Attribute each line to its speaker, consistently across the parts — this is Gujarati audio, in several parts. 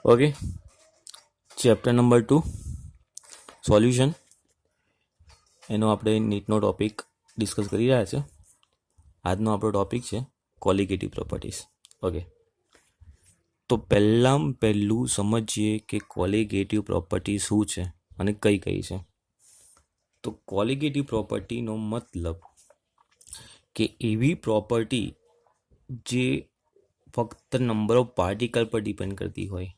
Speaker 1: ઓકે, ચેપ્ટર નંબર 2 સોલ્યુશન, એનો આપણે નીટનો ટોપિક ડિસ્કસ કરી રહ્યા છે. આજનો આપણો ટોપિક છે કોલિગેટિવ પ્રોપર્ટીઝ. ઓકે, તો પહેલું સમજીએ કે કોલિગેટિવ પ્રોપર્ટી શું છે અને કઈ કઈ છે. તો કોલિગેટિવ પ્રોપર્ટીનો મતલબ કે એવી પ્રોપર્ટી જે ફક્ત નંબર ઓફ પાર્ટિકલ પર ડિપેન્ડ કરતી હોય,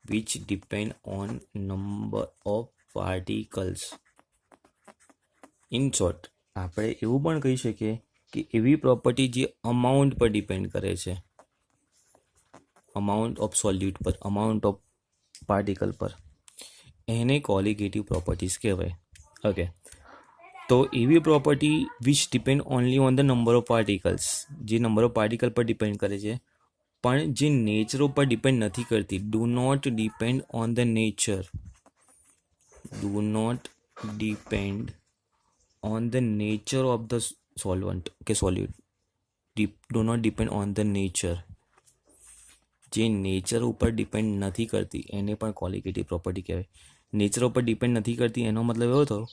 Speaker 1: which depend on number of particles. In short, આપણે એવું પણ કહી શકીએ કે એવી પ્રોપર્ટી જે અમાઉન્ટ પર ડિપેન્ડ કરે છે, અમાઉન્ટ ઓફ સોલ્યુટ પર, અમાઉન્ટ ઓફ પાર્ટિકલ પર, એને કોલિગેટિવ પ્રોપર્ટીઝ કહેવાય. ઓકે, તો એવી property which depend only on the number of particles, જે નંબર ઓફ પાર્ટિકલ પર ડિપેન્ડ કરે છે પણ જે નેચર ઉપર ડિપેન્ડ નથી કરતી. Do not depend on the nature, do not depend on the nature of the solvent કે solute. Do not depend on the nature, જે નેચર ઉપર ડિપેન્ડ નથી કરતી એને પણ કોલિગેટિવ પ્રોપર્ટી કહેવાય. નેચર ઉપર ડિપેન્ડ નથી કરતી એનો મતલબ એવો થયો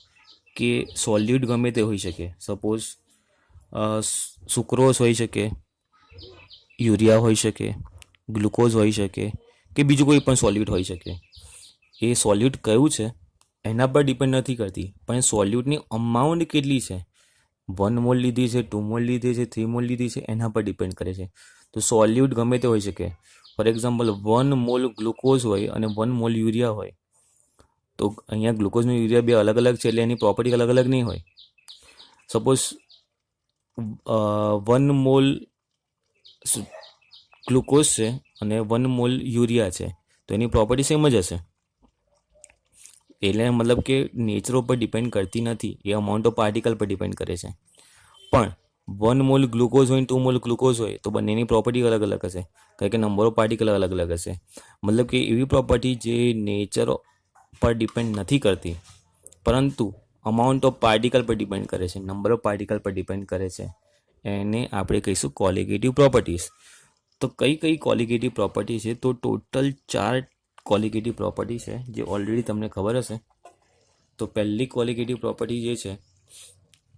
Speaker 1: કે સોલ્યુટ ગમે તે હોઈ શકે. સપોઝ સુક્રોઝ હોઈ શકે, યુરિયા હોઈ શકે, ગ્લુકોઝ હોઈ શકે કે બીજું કોઈ પણ સોલ્યુટ હોઈ શકે. એ સોલ્યુટ કયું છે એના પર ડિપેન્ડ નથી કરતી, પણ સોલ્યુટની અમાઉન્ટ કેટલી છે, 1 મોલ લીધી છે, 2 મોલ લીધી છે, 3 મોલ લીધી છે, એના પર ડિપેન્ડ કરે છે. તો સોલ્યુટ ગમે તે હોઈ શકે. ફોર એક્ઝામ્પલ 1 મોલ ગ્લુકોઝ હોય અને 1 મોલ યુરિયા હોય, તો અહીંયા ગ્લુકોઝ અને યુરિયા બે અલગ અલગ છે એટલે એની પ્રોપર્ટી અલગ અલગ નહીં હોય. સપોઝ 1 મોલ ગ્લુકોઝ છે અને 1 મોલ યુરિયા છે તો એની પ્રોપર્ટી સેમ જ હશે. એટલે મતલબ કે નેચર ઉપર ડિપેન્ડ કરતી નથી, એ અમાઉન્ટ ઓફ પાર્ટિકલ પર ડિપેન્ડ કરે છે. પણ 1 મોલ ગ્લુકોઝ હોય 2 મોલ ગ્લુકોઝ હોય તો બંનેની પ્રોપર્ટી અલગ અલગ હશે, કારણ કે નંબર ઓફ પાર્ટિકલ અલગ અલગ હશે. મતલબ કે એવી પ્રોપર્ટી જે નેચર પર ડિપેન્ડ નથી કરતી પરંતુ અમાઉન્ટ ઓફ પાર્ટિકલ પર ડિપેન્ડ કરે છે, નંબર ઓફ પાર્ટિકલ પર ડિપેન્ડ કરે છે, એને આપણે કહીશું કોલિગેટિવ પ્રોપર્ટીઝ. તો કઈ કઈ કોલિગેટિવ પ્રોપર્ટી છે? તો ટોટલ 4 કોલિગેટિવ પ્રોપર્ટી છે જે ઓલરેડી તમને ખબર હશે. તો પહેલી કોલિગેટિવ પ્રોપર્ટી જે છે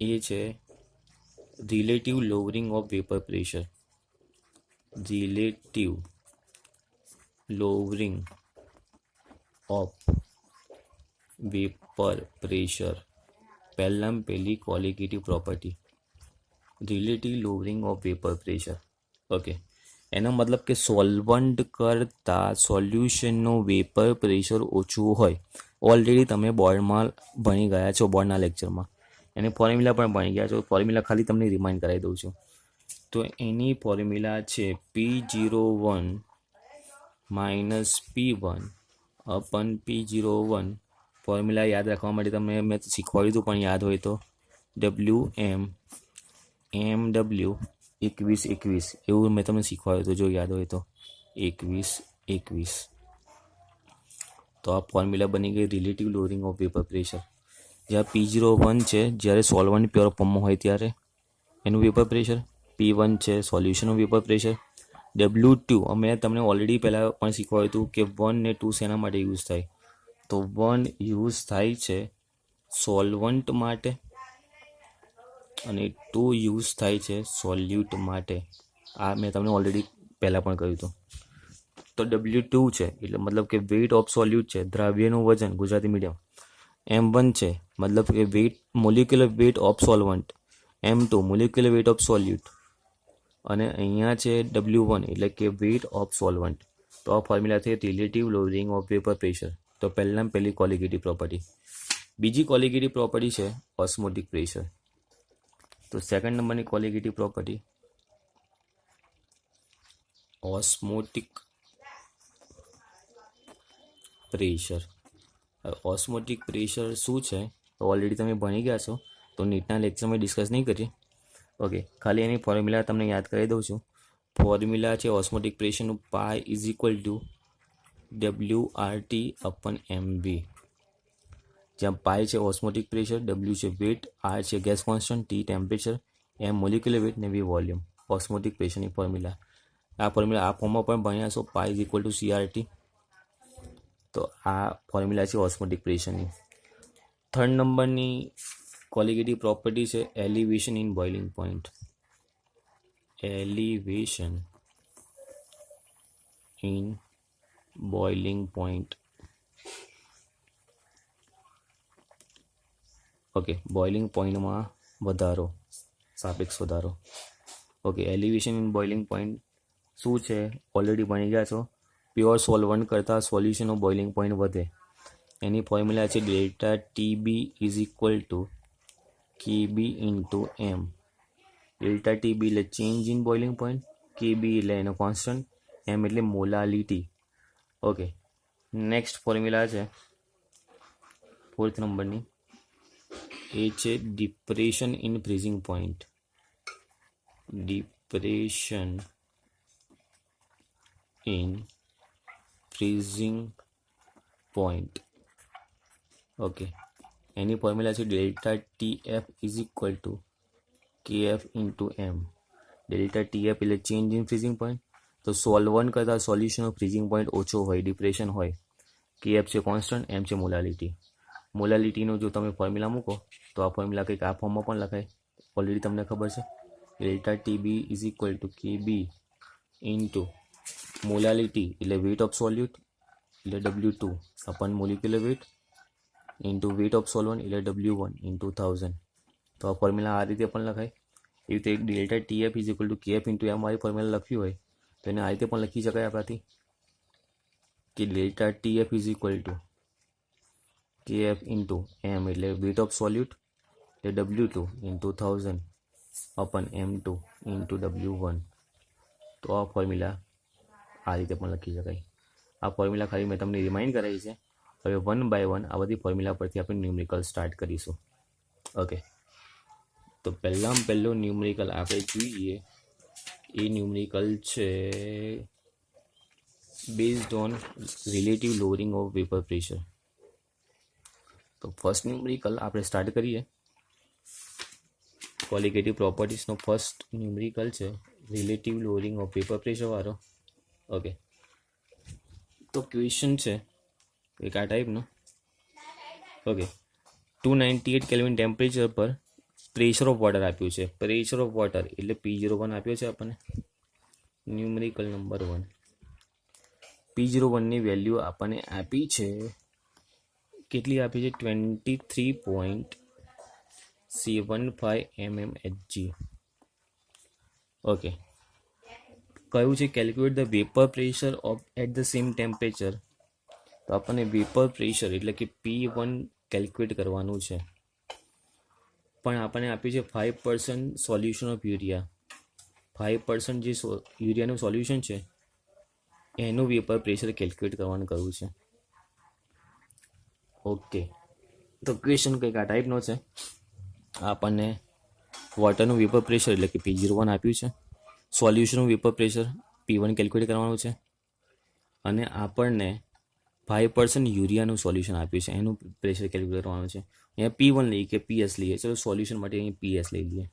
Speaker 1: એ છે relative lowering of vapour pressure. Relative lowering of vapour pressure, પહેલી colligative property relative lowering of vapour pressure. Okay, એનો મતલબ કે સોલ્વન્ટ કરતાં સોલ્યુશનનું વેપર પ્રેશર ઓછું હોય. ઓલરેડી તમે બોર્ડમાં ભણી ગયા છો, બોર્ડના લેક્ચરમાં એની ફોર્મ્યુલા પણ ભણી ગયા છો. ફોર્મ્યુલા ખાલી તમને રિમાઇન્ડ કરાવી દઉં છું. તો એની ફોર્મ્યુલા છે P01 minus P1 અપન P01. Formula યાદ રાખવા માટે તમે મેં શીખવાડ્યું હતું પણ યાદ હોય તો WM MW 21 એવું મેં તમને શીખવાડ્યું હતું, જો યાદ હોય તો 21. તો આ ફોર્મ્યુલા બની ગઈ relative lowering of vapour pressure. જ્યાં P01 છે જ્યારે સોલ્વન્ટ પ્યોર ફોર્મમાં હોય ત્યારે એનું વેપર પ્રેશર, P1 છે સોલ્યુશનનું વેપર પ્રેશર, W2 અમે તમને ઓલરેડી પહેલાં પણ શીખવાડ્યું હતું કે 1 ને 2 શેના માટે યુઝ થાય. તો 1 યુઝ થાય છે સોલ્વન્ટ માટે અને 2 યુઝ થાય છે સોલ્યુટ માટે. આ મેં તમને ઓલરેડી પહેલાં પણ કહ્યું હતું. તો W2 છે એટલે મતલબ કે વેઇટ ઓફ સોલ્યુટ છે, દ્રાવ્યનું વજન, ગુજરાતી મીડિયમ. M1 છે મતલબ કે weight, molecular weight of solvent. M2 molecular weight of solute. અને અહીંયા છે W1 એટલે કે વેઇટ ઓફ સોલ્વન્ટ. તો આ ફોર્મ્યુલા છે relative lowering of vapour pressure. તો પહેલી કોલિગેટિવ પ્રોપર્ટી. બીજી કોલિગેટિવ પ્રોપર્ટી છે ઓસ્મોટિક પ્રેશર. તો સેકન્ડ નંબરની colligative property osmotic pressure. Osmotic pressure શું છે તો ઓલરેડી તમે ભણી ગયા છો, તો નીટના લેક્ચરમાં ડિસ્કસ નહીં કરીએ. ઓકે, ખાલી એની ફોર્મ્યુલા તમને યાદ કરી દઉં છું. ફોર્મ્યુલા છે ઓસ્મોટિક પ્રેશરનું pi is equal to WRT upon MV. જ્યાં પાઈ છે ઓસ્મોટિક પ્રેશર, W છે વેટ, R છે gas constant, T temperature, M molecular weight ને V વોલ્યુમ. ઓસ્મોટિક પ્રેશરની ફોર્મ્યુલા આ ફોર્મ્યુલા આ ફોર્મમાં પણ ભણ્યા છો. Pi is equal to CRT તો આ ફોર્મ્યુલા છે ઓસ્મોટિક પ્રેશરની. 3rd નંબરની ક્વોલિટેટિવ પ્રોપર્ટી છે elevation in boiling point. Elevation in boiling point. Okay, boiling પોઈન્ટમાં વધારો, સાપેક્ષ વધારો. Okay, elevation in boiling point શું છે ઓલરેડી ભણી ગયા છો. પ્યોર સોલ્વન્ટ કરતાં સોલ્યુશનનો બોઇલિંગ પોઈન્ટ વધે. એની ફોર્મ્યુલા છે delta TB is equal to KB into M. Delta TB એટલે change in boiling point, KB એટલે એનો કોન્સ્ટન્ટ, એમ એટલે મોલાલિટી. ઓકે, નેક્સ્ટ ફોર્મ્યુલા છે 4th નંબરની, એ છે depression in freezing point. Depression in freezing point. Okay, એની ફોર્મ્યુલા છે delta TF is equal to KF into M. Delta TF એટલે ચેન્જ ઇન ફ્રીઝિંગ પોઈન્ટ. તો સોલ્વન્ટ કરતાં સોલ્યુશનનો ફ્રીઝિંગ પોઈન્ટ ઓછો હોય, ડિપ્રેશન હોય. કેએફ છે કોન્સ્ટન્ટ, એમ છે મોલાલિટી. મોલાલિટીનો જો તમે ફોર્મ્યુલા મૂકો તો આ ફોર્મ્યુલા કંઈક આ ફોર્મમાં પણ લખાય, ઓલરેડી તમને ખબર છે. Delta TB is equal to KB into molality એટલે વેટ ઓફ સોલ્યુટ એટલે W2 upon molecular weight into weight of solvent એટલે W1 ઇન્ટુ 1000. તો આ ફોર્મ્યુલા આ રીતે પણ લખાય. એ રીતે delta TF is equal to KF into M વાળી ફોર્મ્યુલા લખ્યું હોય તો એને આ રીતે પણ લખી શકાય આપણાથી કે delta TF is equal to KF into M એટલે વેટ ઓફ સોલ્યુટ એટલે W2 into 1000 upon M2 into W1. તો આ ફોર્મ્યુલા આ રીતે પણ લખી શકાય. આ ફોર્મ્યુલા ખાલી મેં તમને રિમાઇન્ડ કરાવી છે. હવે 1 બાય 1 આ બધી ફોર્મ્યુલા પરથી આપણે ન્યુમેરિકલ સ્ટાર્ટ કરીશું. ઓકે, તો પહેલો ન્યુમેરિકલ આપણે જોઈએ. એ ન્યુમેરિકલ છે based on relative lowering of vapour pressure. તો ફર્સ્ટ ન્યુમેરિકલ આપણે સ્ટાર્ટ કરીએ. ક્વોલિટેટિવ પ્રોપર્ટીઝનો ફર્સ્ટ ન્યુમેરિકલ છે relative lowering of vapour pressure વાળો. ઓકે, તો ક્વેશ્ચન છે એક આ ટાઈપનો. ઓકે, 298 કેલ્વિન ટેમ્પરેચર પર પ્રેશર ઓફ વોટર આપ્યું છે. પ્રેશર ઓફ વોટર એટલે P01 આપ્યો છે આપણને. Numerical number 1. P01ની વેલ્યુ આપણને આપી છે, કેટલી આપી છે? 23.75 mmHg. ઓકે, કયું છે calculate the vapour pressure of at the same temperature. તો આપણને વેપર પ્રેશર એટલે કે P1 કેલ્ક્યુલેટ કરવાનું છે. પણ આપણને આપ્યું છે 5% સોલ્યુશન ઓફ યુરિયા. 5% જે યુરિયાનું સોલ્યુશન છે એનું વેપર પ્રેશર કેલ્ક્યુલેટ કરવાનું કહ્યું છે. ઓકે, તો ક્વેશ્ચન કંઈક આ ટાઈપનો છે. આપણને વોટરનું વેપર પ્રેશર એટલે કે P01 આપ્યું છે. સોલ્યુશનનું વેપર પ્રેશર P1 કેલ્ક્યુલેટ કરવાનું છે. અને આપણને 5% યુરિયાનું સોલ્યુશન આપ્યું છે, એનું પ્રેશર કેલ્ક્યુલેટ કરવાનું છે. અહીંયા P1 લઈએ કે PS લઈએ, ચલો સોલ્યુશન માટે અહીં PS લઈ લઈએ.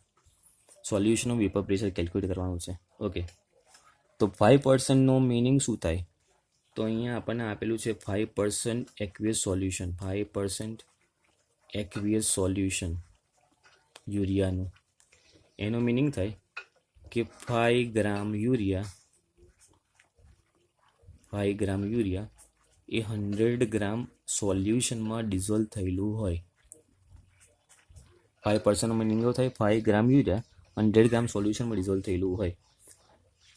Speaker 1: સોલ્યુશનનું વેપર પ્રેશર કેલ્ક્યુલેટ કરવાનું છે. ઓકે, તો 5%નો મિનિંગ શું થાય? તો અહીંયા આપણને આપેલું છે 5% એક્વિયસ સોલ્યુશન. 5% એક્વિયસ સોલ્યુશન યુરિયાનું. એનો મિનિંગ થાય કે 5 ગ્રામ યુરિયા એ 100 ગ્રામ સોલ્યુશનમાં ડિઝોલ્વ થયેલું હોય. 5%નો મિનિંગ એવો થાય 5 ગ્રામ યુરિયા 100 ગ્રામ સોલ્યુશનમાં ડિઝોલ્વ થયેલું હોય.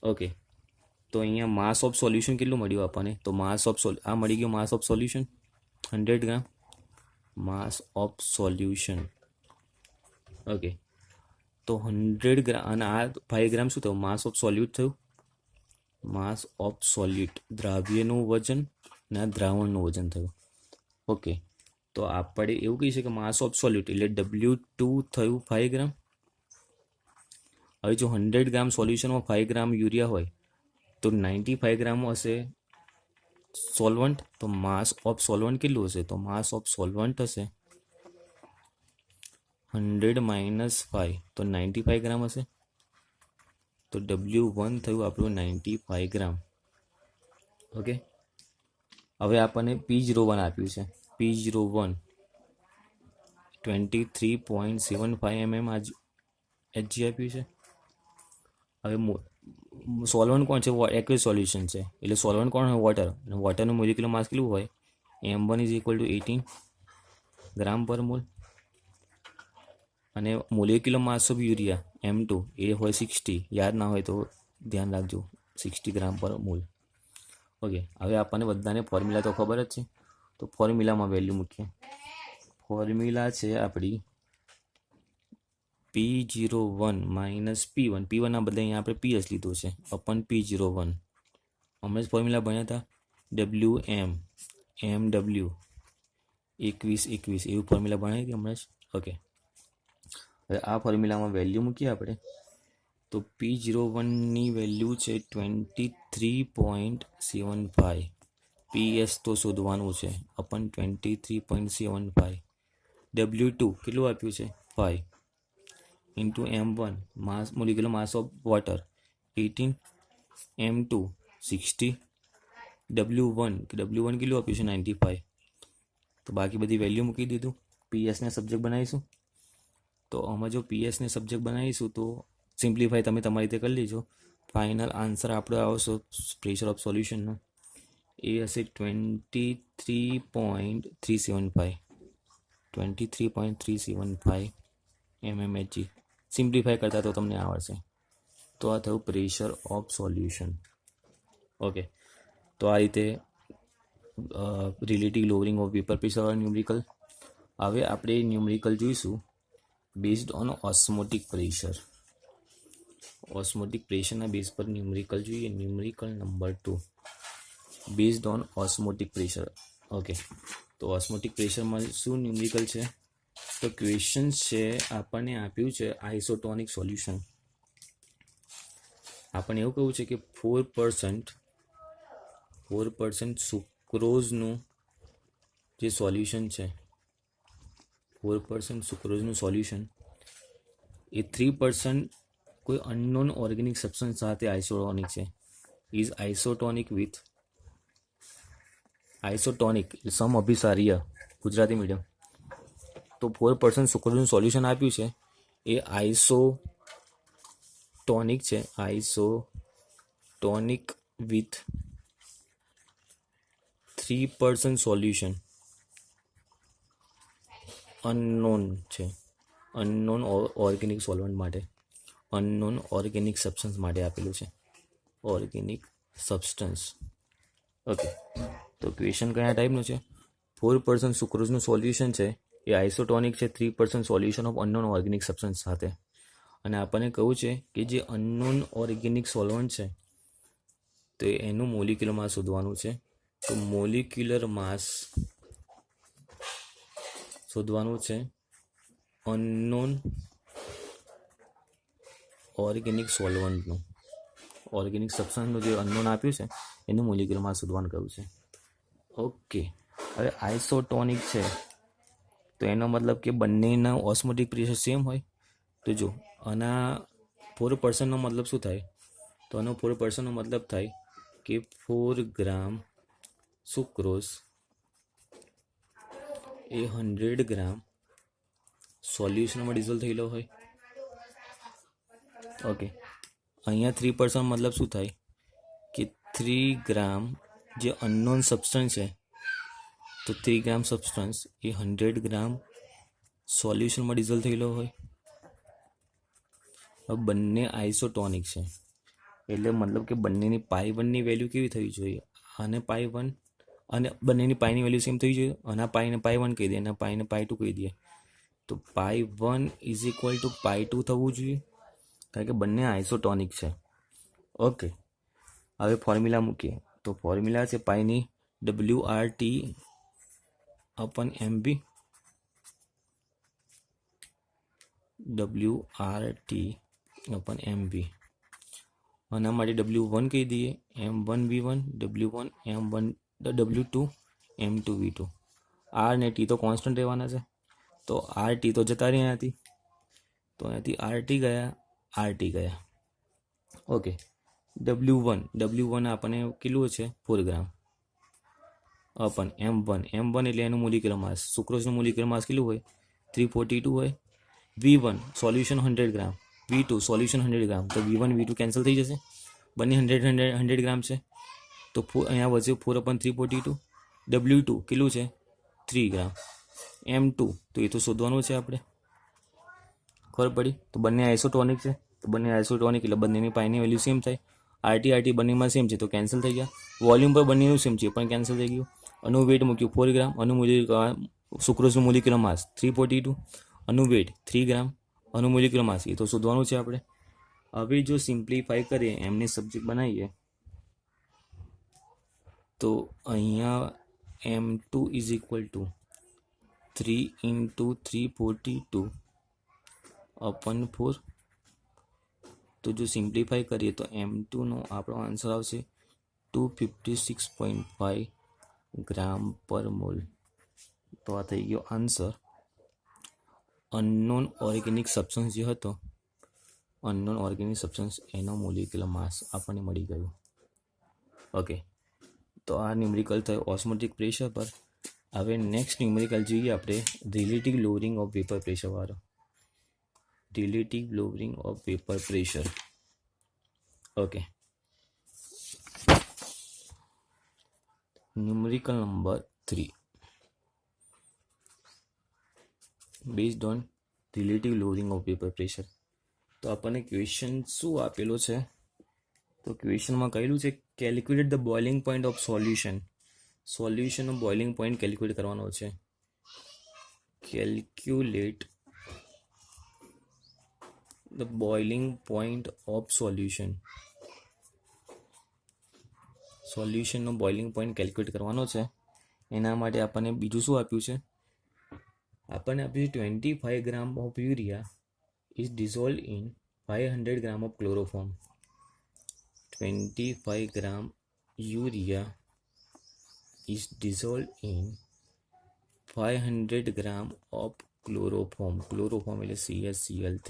Speaker 1: ઓકે, તો અહીંયા માસ ઓફ સોલ્યુશન કેટલું મળ્યું આપણને? તો માસ ઓફ આ મળી ગયું માસ of solution 100 gram. Mass of solution. Okay, તો 100 ગ્રામ અને આ 5 ગ્રામ શું થયું? માસ ઓફ સોલ્યુટ થયું. માસ ઓફ સોલ્યુટ દ્રાવ્યનું વજન અને આ દ્રાવણનું વજન થયું. ઓકે, તો આપણે એવું કહી શકીએ કે માસ ઓફ સોલ્યુટ એટલે W2 થયું 5 ગ્રામ. હવે જો 100 ગ્રામ સોલ્યુશનમાં 5 ગ્રામ યુરિયા હોય તો 95 ગ્રામ હશે સોલ્વન્ટ. તો માસ ઓફ સોલ્વન્ટ કેટલું હશે? તો માસ ઓફ સોલ્વન્ટ હશે 100 માઇનસ 5 તો 95 ગ્રામ હશે. તો W1 થયું આપણું 95 ગ્રામ. ઓકે, હવે આપણને P01 આપ્યું છે. P01 23.75 mm Hg આપ્યું છે. હવે સોલ્વન્ટ કોણ છે? એક્વિસ સોલ્યુશન છે, એટલે સોલ્વન્ટ કોણ હોય? વોટર. અને વોટરનું મોલિક્યુલર માસ કેટલું હોય? M1 = 18 ગ્રામ પર મોલ. અને molecular mass of urea M2 એ હોય 60. યાદ ના હોય તો ધ્યાન રાખજો, 60 ગ્રામ પર મોલ. ઓકે, હવે આપણને બધાને ફોર્મ્યુલા તો ખબર જ છે, તો ફોર્મ્યુલામાં વેલ્યુ મૂકીએ. ફોર્મ્યુલા છે આપણી P01 - P1. P1 ના બદલે અહીંયા આપણે PS લીધો છે અપન P01. હમણાં જ ફોર્મ્યુલા ભણ્યા હતા, WM MW 21 એવું ફોર્મ્યુલા ભણાવી હતી હમણાં જ. ઓકે, હવે આ ફોર્મ્યુલામાં વેલ્યુ મૂકીએ આપણે. તો P01ની વેલ્યુ છે 23.75. PS તો શોધવાનું છે અપન 23.75. W2 કેટલું આપ્યું છે? 5 into M1 mass, molecular mass of water 18, M2 60, W1 કેટલું આપ્યું છે? 95. તો બાકી બધી વેલ્યુ મૂકી દીધું. પીએસને સબ્જેક્ટ બનાવીશું. તો આમાં જો પીએસને સબ્જેક્ટ બનાવીશું તો સિમ્પ્લિફાય તમે તમારી રીતે કરી લેજો. ફાઇનલ આન્સર આપણો આવશે પ્રેશર ઓફ સોલ્યુશનનો એ હશે 23.375 mmHg. સિમ્પ્લિફાય કરતા તો તમને આવડશે. તો આ થયું પ્રેશર ઓફ સોલ્યુશન. ઓકે, તો આ રીતે relative lowering of vapour pressure numerical. હવે આપણે ન્યુમેરિકલ જોઈશું based on osmotic pressure. Osmotic પ્રેશરના બેઝ પર ન્યુમેરિકલ જોઈએ. Numerical number 2 based on osmotic pressure. Okay, તો ઓસ્મોટિક પ્રેશરમાં શું ન્યુમેરિકલ છે? તો ક્વેશ્ચન છે આપણને આપ્યું છે આઇસોટોનિક સોલ્યુશન. આપણને એવું કહ્યું છે કે 4% સુક્રોઝનું જે સોલ્યુશન છે, 4% સુક્રોઝનું સોલ્યુશન એ 3% કોઈ અનનોન ઓર્ગેનિક સબસ્ટન્સ સાથે આઇસોટોનિક છે. ઇઝ આઇસોટોનિક વિથ આઇસોટોનિક સમઅભિસારીય ગુજરાતી મીડિયમ. તો 4% સુક્રોઝનું સોલ્યુશન આપ્યું છે એ આઇસોટોનિક છે. આઇસોટોનિક વિથ 3% સોલ્યુશન અનનોન છે. અનનોન ઓર્ગેનિક સોલ્વન્ટ માટે, અનનોન ઓર્ગેનિક સબસ્ટન્સ માટે આપેલું છે. Organic substance. ઓકે, તો ક્વેશ્ચન કયા ટાઈપનું છે? 4% સુક્રોઝનું સોલ્યુશન છે એ આઇસોટોનિક છે 3% solution of unknown organic substance સાથે. અને આપણને કહ્યું છે કે જે અનનોન ઓર્ગેનિક સોલ્વન્ટ છે તો એનું મોલિક્યુલર માસ શોધવાનું છે. તો મોલિક્યુલર માસ શોધવાનું છે અનનોન ઓર્ગેનિક સોલ્વન્ટનું. ઓર્ગેનિક સબસ્ટન્સનું જે અનનોન આપ્યું છે એનું મોલિક્યુલર માસ શોધવાનું કહ્યું છે. ઓકે, હવે આઇસોટોનિક છે તો એનો મતલબ કે બંનેના ઓસ્મોટિક પ્રેશર સેમ હોય. તો જો આના 4%નો મતલબ શું થાય? તો આનો 4%નો મતલબ થાય કે 4 ગ્રામ સુક્રોઝ એ 100 ગ્રામ સોલ્યુશનમાં ડિઝોલ્વ થયેલો હોય. ઓકે, અહીંયા 3% મતલબ શું થાય કે 3 ગ્રામ જે અનનોન સબસ્ટન્સ છે તો 3 ગ્રામ સબસ્ટન્સ એ 100 ગ્રામ સોલ્યુશનમાં ડિઝોલ્વ થયેલો હોય. હવે બંને આઇસોટોનિક છે એટલે મતલબ કે બંનેની પાઈ1ની વેલ્યુ કેવી થવી જોઈએ? આને પાઈ1 અને બંનેની પાઈની વેલ્યુ સેમ થવી જોઈએ. આના પાઈને પાઈ1 કહી દે, અને પાઈને પાઈ2 કહી દે. તો પાઈ1 = પાઈ2 થવું જોઈએ કારણ કે બંને આઇસોટોનિક છે. ઓકે, હવે ફોર્મ્યુલા મૂકીએ. તો ફોર્મ્યુલા છે પાઈની WRT upon MV. WRT upon MV. આના માટે W1 કહી દઈએ, M1 V1, W1 M1 W2 M2 V2. R ને T તો કોન્સ્ટન્ટ રહેવાના છે, તો RT તો જતા રહ્યા અહીંયાથી, તો અહીંયાથી RT ગયા. ઓકે, W1 આપણને કેટલું છે? 4 ગ્રામ. अपन M1 એટલે એનું મોલિક્યુલર માસ, સુક્રોઝનું મોલિક્યુલર માસ કેટલું હોય 342 હોય. V1 સોલ્યુશન 100 ગ્રામ, V2 સોલ્યુશન 100 ગ્રામ, તો V1 V2 કેન્સલ થઈ જશે, બંને 100 ગ્રામ છે, તો અહીંયા વધશે 4/342. W2 કેટલું છે 3 ગ્રામ. M2 તો એ તો શોધવાનું છે આપણે, ખબર પડી. તો બંને આઇસોટોનિક છે, તો બંને આઇસોટોનિક એટલે બંનેની પાઈની વેલ્યુ સેમ થાય. RT બંનેમાં સેમ છે તો કેન્સલ થઈ ગયા. વોલ્યુમ પર બંનેનું સેમ છે પણ કેન્સલ થઈ ગયું. અનુ વેટ મૂક્યું 4 ગ્રામ, સુક્રોઝનું મોલિક્યુલર માસ 342, અનુ વેટ 3 ગ્રામ, અનુ મોલિક્યુલર માસ એ તો શોધવાનું છે આપણે. હવે જો સિમ્પ્લિફાઈ કરીએ, એમને સબ્જેક્ટ બનાવીએ, તો અહીંયા M2 ઇઝ ઇક્વલ ટુ 3 × 342 અપન 4. તો જો સિમ્પ્લિફાઈ કરીએ તો M2નો આપણો આન્સર આવશે 256.5 ગ્રામ પર મોલ. તો આ થઈ ગયો આન્સર. અનનોન ઓર્ગેનિક સબસ્ટન્સ જે હતો, અનનોન ઓર્ગેનિક સબસ્ટન્સ એનો મોલિક્યુલર માસ આપણને મળી ગયું. ઓકે, તો આ ન્યુમેરિકલ થયો ઓસ્મોટિક પ્રેશર પર. હવે નેક્સ્ટ ન્યુમેરિકલ જોઈએ આપણે relative lowering of vapour pressure વાળો. Relative lowering of vapour pressure. Okay, numerical number 3 based on relative lowering of vapour pressure. તો આપણને ક્વેશ્ચન શું આપેલો છે? તો ક્વેશ્ચનમાં કહેલું છે calculate the boiling point of solution. સોલ્યુશનનો બોઇલિંગ પોઈન્ટ કેલ્ક્યુલેટ કરવાનો છે. Calculate the boiling point of solution. સોલ્યુશનનો બોઇલિંગ પોઈન્ટ કેલ્ક્યુલેટ કરવાનો છે. એના માટે આપણને બીજું શું આપ્યું છે? આપણને આપ્યું છે 25 ગ્રામ of urea is dissolve in 500 gram of chloroform. 25 gram urea is dissolved in 500 gram of chloroform. Chloroform એટલે CaCl3.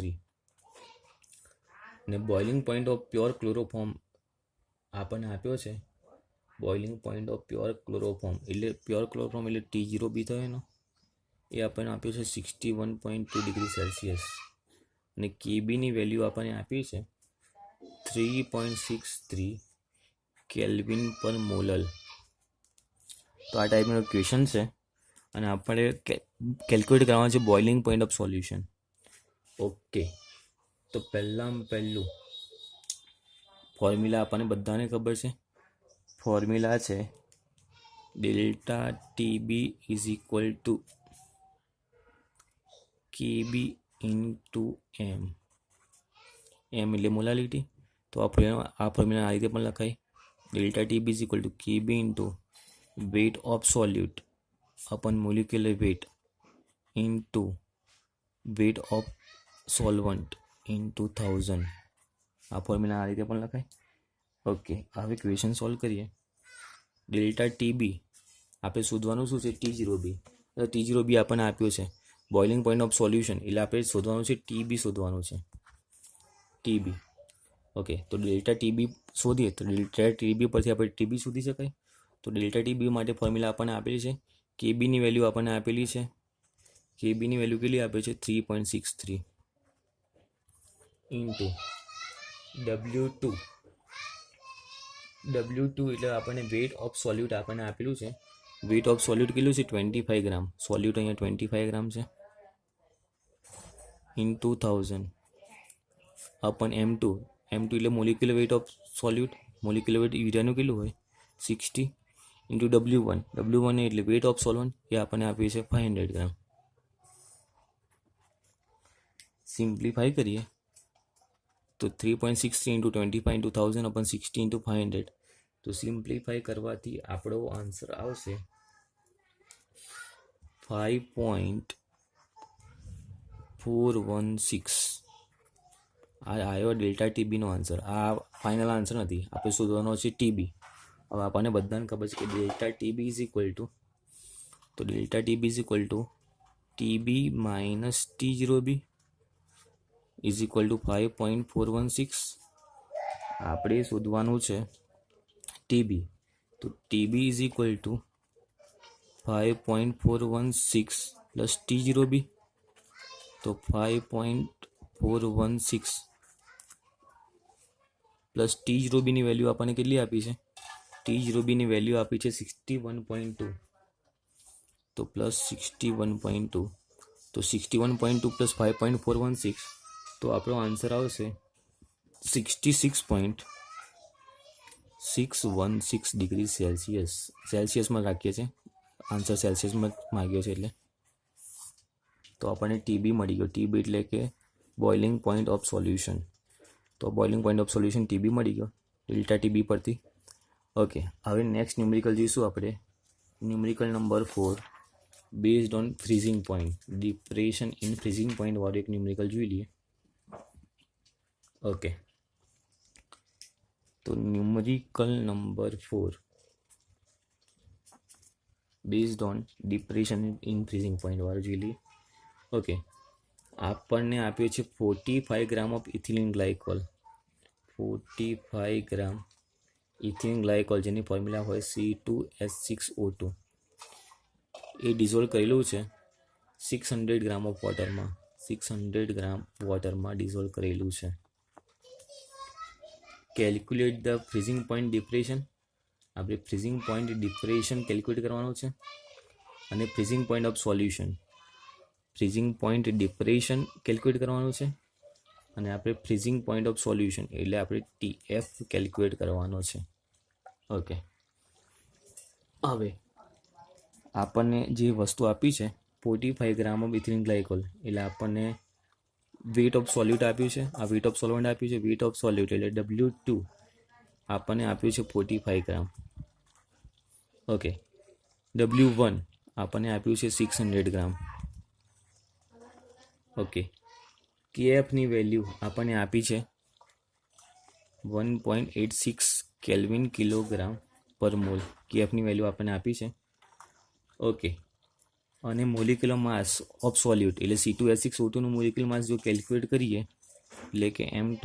Speaker 1: ને boiling point of pure chloroform આપણને આપ્યો છે. Boiling point of pure chloroform એટલે પ્યોર ક્લોરોફોર્મ એટલે T0B થયો એનો, એ આપણને આપ્યો છે 61.2 ડિગ્રી સેલ્સિયસ. અને Kbની વેલ્યુ આપણને આપી છે 3.63 કેલ્વિન પર મોલર. તો આ ટાઈપનો ક્વેશ્ચન છે અને આપણે કેલ્ક્યુલેટ કરવાનું છે boiling point of solution. Okay, તો પહેલું ફોર્મ્યુલા આપણને બધાને ખબર છે. ફોર્મ્યુલા છે delta TB is equal to KB into M. M એટલે મોલાલિટી. તો આ ફોર્મ્યુલા આ રીતે પણ લખાય. Delta TB is equal to KB into weight of solute upon molecular weight into weight of solvent into 1000. આ ફોર્મ્યુલા આ રીતે પણ લખાય. ઓકે, હવે ક્વેશ્ચન સોલ્વ કરીએ. ડેલ્ટા ટીબી આપણે શોધવાનું શું છે? T0B. તો T0B આપણને આપ્યો છે બોઇલિંગ પોઈન્ટ ઓફ સોલ્યુશન, એટલે આપણે શોધવાનું છે TB શોધવાનું છે. TB. ઓકે, તો ડેલ્ટા ટીબી શોધીએ તો ડેલ્ટા ટીબી પરથી આપણે TB શોધી શકાય. તો ડેલ્ટા ટીબી માટે ફોર્મ્યુલા આપણને આપેલી છે. કેબીની વેલ્યુ આપણને આપેલી છે. કેબીની વેલ્યુ કેટલી આપે છે? 3.63 ઇન્ટુ W2 એટલે આપણને વેટ ઓફ સોલ્યુટ આપણને આપેલું છે. વેટ ઓફ સોલ્યુટ કેટલું છે? 25 ગ્રામ. સોલ્યુટ અહીંયા 25 ગ્રામ છે ઇન્ટુ 1000 અપન M2 એટલે molecular weight of solute. Molecular weight યુરિયાનું કેટલું હોય? 60 ઇન્ટુ W1 એટલે વેટ ઓફ સોલ્વન્ટ, એ આપણને આપ્યું છે 500 ગ્રામ. સિમ્પ્લિફાઈ કરીએ તો 3.63 ઇન્ટુ 25 ઇન્ટુ 1000 અપન 60 ઇન્ટુ 500. તો સિમ્પ્લિફાઈ કરવાથી આપણો આન્સર આવશે 5.416. આ આવ્યો ડેલ્ટા ટીબીનો આન્સર. આ ફાઇનલ આન્સર નથી, આપણે શોધવાનો છે ટીબી. હવે આપણને બધાને ખબર છે કે delta TB is equal to, તો delta TB is equal to TB minus T0B is equal to 5.416. આપણે શોધવાનું છે ટીબી. તો TB is equal to 5.416 plus T0B, તો 5.416 પ્લસ T0Bની વેલ્યુ આપણને કેટલી આપી છે? T0Bની વેલ્યુ આપી છે 61.2, તો પ્લસ 61.2, તો 61.2 પ્લસ 5.416, તો આપણો આન્સર આવશે 66.616 ડિગ્રી સેલ્સિયસ. સેલ્સિયસમાં રાખીએ છીએ, આન્સર સેલ્સિયસમાં માગ્યો છે એટલે. તો આપણને TB મળી ગયો. TB એટલે કે બોઇલિંગ પોઈન્ટ ઓફ સોલ્યુશન. તો boiling point of solution TB મળી ગયો ડેલ્ટા TB પરથી. ઓકે, હવે નેક્સ્ટ ન્યુમેરિકલ જોઈશું આપણે. Numerical number 4 based on freezing point, depression in freezing point વાળું એક ન્યુમેરિકલ જોઈ લઈએ. ઓકે, તો numerical number 4 based on depression in freezing point વાળું જોઈ લઈએ. ઓકે, આપણને આપ્યો છે 45 gram of ethylene glycol. 45 gram ethylene glycol, જેની ફોર્મ્યુલા હોય C2H6O2. એ ડિઝોલ્વ કરેલું છે 600 ગ્રામ ઓફ વોટરમાં. 600 ગ્રામ વોટરમાં ડિઝોલ્વ કરેલું છે. Calculate the freezing point depression. આપણે ફ્રીઝિંગ પોઈન્ટ ડિપ્રેશન કેલ્ક્યુલેટ કરવાનું છે અને freezing point of solution, freezing point depression calculate કરવાનું છે અને આપણે ફ્રીઝિંગ પોઈન્ટ ઓફ સોલ્યુશન એટલે આપણે TF કેલ્ક્યુલેટ કરવાનો છે. ઓકે, હવે આપણને જે વસ્તુ આપી છે 45 ગ્રામ ઓફ ઇથિલિન ગ્લાયકોલ, એટલે આપણને વેટ ઓફ સોલ્યુટ આપ્યું છે, આ વેટ ઓફ સોલ્વન્ટ આપ્યું છે. વેટ ઓફ સોલ્યુટ એટલે W2 આપણને આપ્યું છે 45 ગ્રામ. ઓકે, W1 આપણને આપ્યું છે 600 ગ્રામ. ઓકે, KFની વેલ્યુ આપણને આપી છે 1.86 કેલ્વિન કિલોગ્રામ પર મોલ. KFની વેલ્યુ આપણને આપી છે. ઓકે, અને મોલિક્યુલર માસ ઓફ સોલ્યુટ એટલે C2H6O2નું મોલિક્યુલર માસ જો કેલ્ક્યુલેટ કરીએ એટલે કે M2,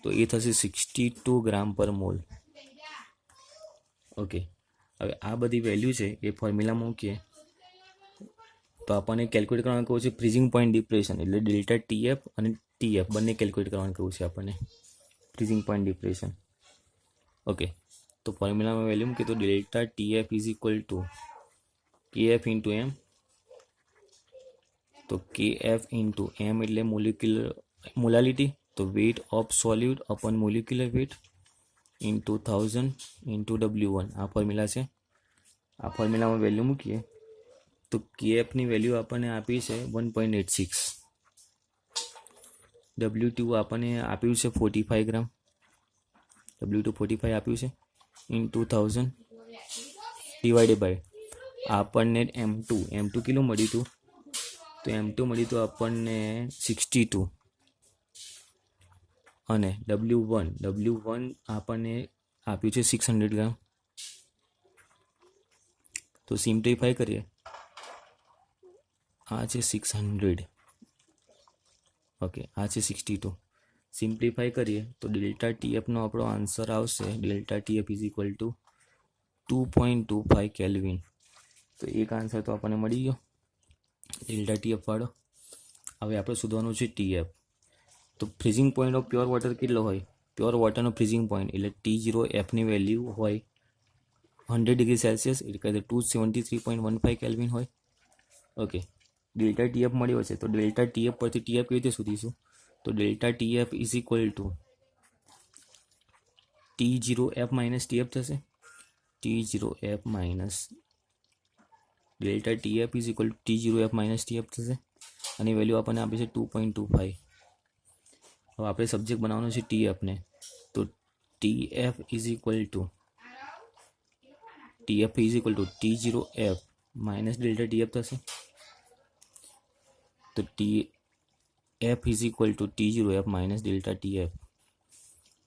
Speaker 1: તો એ થશે 62 ગ્રામ પર મોલ. ઓકે, હવે આ બધી વેલ્યુ છે એ ફોર્મ્યુલામાં મૂકીએ તો આપણને કેલ્ક્યુલેટ કરવાનું કહું છે ફ્રીઝિંગ પોઈન્ટ ડિપ્રેશન એટલે ડેલ્ટા TF અને TF બંને કેલ્ક્યુલેટ કરવાનું કહું છે આપણને ફ્રીઝિંગ પોઈન્ટ ડિપ્રેશન. ઓકે, તો ફોર્મ્યુલામાં વેલ્યુ મૂકીએ તો delta TF is equal to KF into M. તો KF ઇન્ટુ M એટલે મોલાલિટી, તો weight of solute upon molecular weight into 1000 into W1. આ ફોર્મ્યુલા છે. આ ફોર્મ્યુલામાં વેલ્યુ મૂકીએ તો KFની વેલ્યુ આપણને આપી છે 1.86, W2 આપણને આપ્યું છે 45 ગ્રામ, W2 45 આપ્યું છે ઇન્ટુ 1000 ડિવાઇડેડ બાય આપણને M2 કેટલું મળ્યું હતું? તો M2 મળ્યું હતું આપણને 62 અને W1 આપણને આપ્યું છે 600 ગ્રામ. તો સિમ્પ્લિફાય કરીએ, આ છે 600, ઓકે, આ છે 62. સિમ્પ્લિફાય કરીએ તો ડેલ્ટા TFનો આપણો આન્સર આવશે delta TF is equal two 2.25 kelvin. તો એક આન્સર તો આપણને મળી ગયો ડેલ્ટા TF વાળો. હવે આપણે શોધવાનું છે TF. તો freezing point of pure water કેટલો હોય? પ્યોર વોટરનો ફ્રીઝિંગ પોઈન્ટ એટલે T0Fની વેલ્યુ હોય 100 ડિગ્રી સેલ્સિયસ એટલે કે 273.15 કેલ્વિન હોય. ઓકે, ડેલ્ટા TF મળ્યો છે તો ડેલ્ટા TF પરથી TF કેવી રીતે શોધીશું? તો delta TF is equal two T0F minus TF થશે. T0F minus delta TF is equal two T0F minus TF થશે અને વેલ્યુ આપણને આપી છે 2.25. હવે આપણે સબ્જેક્ટ બનાવવાનો છે TFને, તો TF is equal two T0F minus delta TF થશે. તો TF is equal two T0F minus delta TF.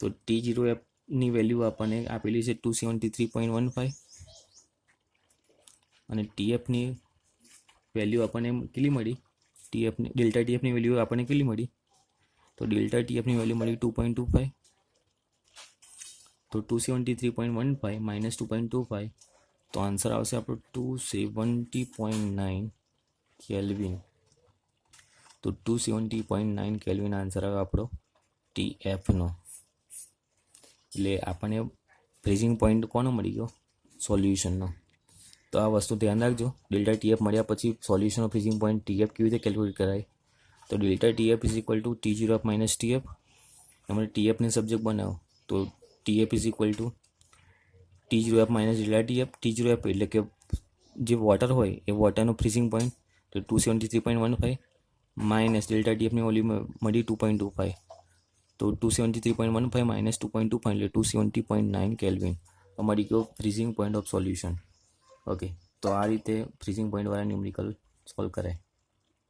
Speaker 1: તો T0Fની વેલ્યુ આપણને આપેલી છે 273.15 અને TFની વેલ્યુ આપણને કેટલી મળી? ડેલ્ટા TFની વેલ્યુ આપણને કેટલી મળી? તો ડેલ્ટા TFની વેલ્યુ મળી 2.25. તો 273.15 માઇનસ 2.25 તો આન્સર આવશે આપણો 270.9 કેલ્વિન. તો 270.9 કેલ્વિન આન્સર આવે આપણો TFનો. એટલે આપણને ફ્રીઝિંગ પોઈન્ટ કોનો મળી ગયો? સોલ્યુશનનો. તો આ વસ્તુ ધ્યાન રાખજો. ડેલ્ટા TF મળ્યા પછી સોલ્યુશનનો ફ્રીઝિંગ પોઈન્ટ TF કેવી રીતે કેલ્ક્યુલેટ કરાય? તો delta TF is equal two T0F minus TF. તમારે TFને સબ્જેક્ટ બનાવો તો TF is equal two T0F minus delta TF. T0F એટલે કે જે વોટર હોય એ વોટરનો ફ્રીઝિંગ પોઈન્ટ તો 273.15 માઇનસ ડેલ્ટા TFની વોલ્યુમ મળી 2.25. તો 273.15 માઇનસ 2.25 એટલે 270.9 કેલ્વિન મળી ગયો freezing point of solution. Okay, તો આ રીતે ફ્રીઝિંગ પોઈન્ટ વાળા ન્યુમેરિકલ સોલ્વ કરાય.